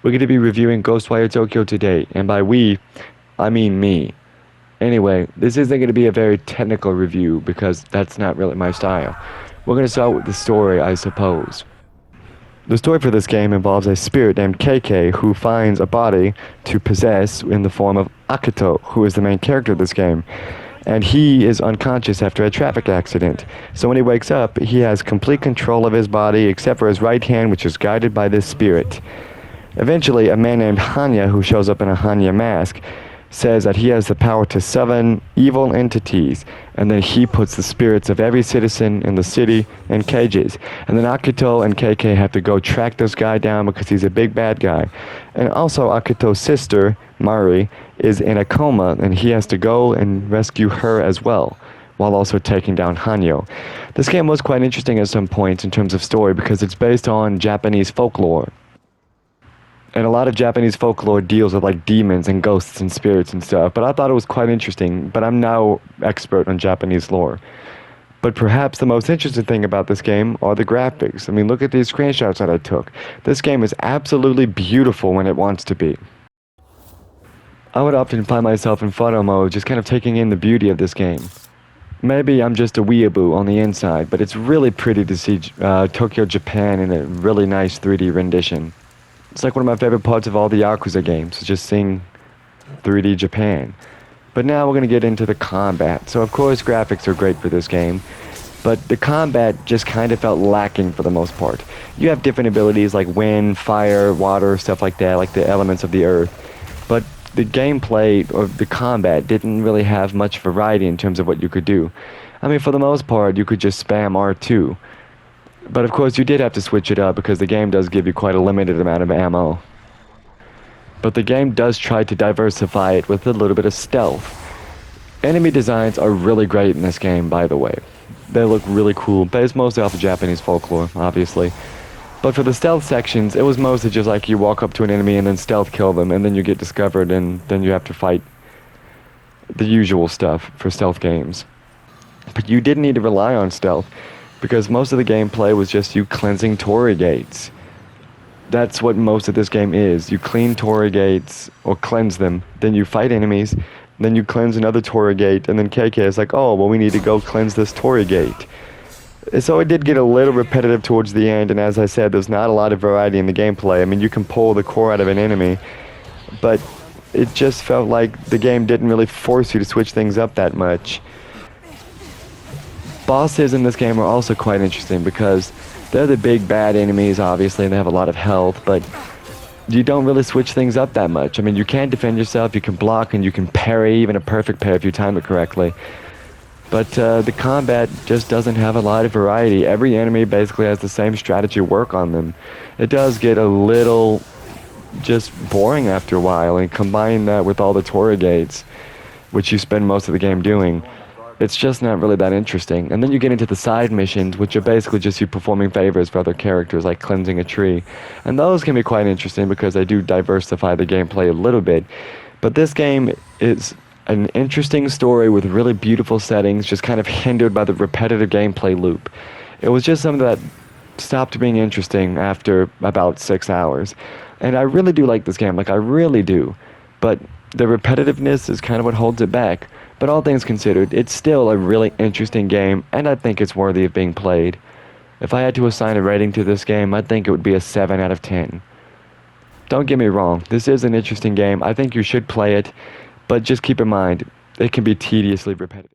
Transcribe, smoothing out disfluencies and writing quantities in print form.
We're going to be reviewing Ghostwire Tokyo today, and by we, I mean me. Anyway, this isn't going to be a very technical review because that's not really my style. We're going to start with the story, I suppose. The story for this game involves a spirit named KK who finds a body to possess in the form of Akito, who is the main character of this game. And he is unconscious after a traffic accident. So when he wakes up, he has complete control of his body except for his right hand, which is guided by this spirit. Eventually, a man named Hanya, who shows up in a Hanya mask, says that he has the power to summon evil entities, and then he puts the spirits of every citizen in the city in cages. And then Akito and KK have to go track this guy down because he's a big bad guy. And also Akito's sister, Mari, is in a coma, and he has to go and rescue her as well, while also taking down Hanyo. This game was quite interesting at some points in terms of story because it's based on Japanese folklore. And a lot of Japanese folklore deals with like demons and ghosts and spirits and stuff, but I thought it was quite interesting, but I'm no expert on Japanese lore. But perhaps the most interesting thing about this game are the graphics. I mean, look at these screenshots that I took. This game is absolutely beautiful when it wants to be. I would often find myself in photo mode just kind of taking in the beauty of this game. Maybe I'm just a weeaboo on the inside, but it's really pretty to see Tokyo, Japan in a really nice 3D rendition. It's like one of my favorite parts of all the Yakuza games, just seeing 3D Japan. But now we're going to get into the combat. So of course graphics are great for this game, but the combat just kind of felt lacking for the most part. You have different abilities like wind, fire, water, stuff like that, like the elements of the earth. But the gameplay or the combat didn't really have much variety in terms of what you could do. I mean, for the most part, you could just spam R2. But of course you did have to switch it up because the game does give you quite a limited amount of ammo. But the game does try to diversify it with a little bit of stealth. Enemy designs are really great in this game, by the way. They look really cool, based mostly off of Japanese folklore, obviously. But for the stealth sections, it was mostly just like you walk up to an enemy and then stealth kill them, and then you get discovered and then you have to fight the usual stuff for stealth games. But you didn't need to rely on stealth, because most of the gameplay was just you cleansing torii gates. That's what most of this game is. You clean torii gates, or cleanse them, then you fight enemies, then you cleanse another torii gate, and then KK is like, oh, well we need to go cleanse this torii gate. So it did get a little repetitive towards the end, and as I said, there's not a lot of variety in the gameplay. I mean, you can pull the core out of an enemy, but it just felt like the game didn't really force you to switch things up that much. Bosses in this game are also quite interesting because they're the big bad enemies, obviously, and they have a lot of health, but you don't really switch things up that much. I mean, you can defend yourself, you can block, and you can parry, even a perfect parry if you time it correctly. But the combat just doesn't have a lot of variety. Every enemy basically has the same strategy work on them. It does get a little just boring after a while, and combine that with all the torii gates, which you spend most of the game doing. It's just not really that interesting. And then you get into the side missions, which are basically just you performing favors for other characters, like cleansing a tree. And those can be quite interesting because they do diversify the gameplay a little bit. But this game is an interesting story with really beautiful settings, just kind of hindered by the repetitive gameplay loop. It was just something that stopped being interesting after about 6 hours. And I really do like this game, like I really do. But the repetitiveness is kind of what holds it back. But all things considered, it's still a really interesting game, and I think it's worthy of being played. If I had to assign a rating to this game, I think it would be a 7 out of 10. Don't get me wrong, this is an interesting game. I think you should play it, but just keep in mind, it can be tediously repetitive.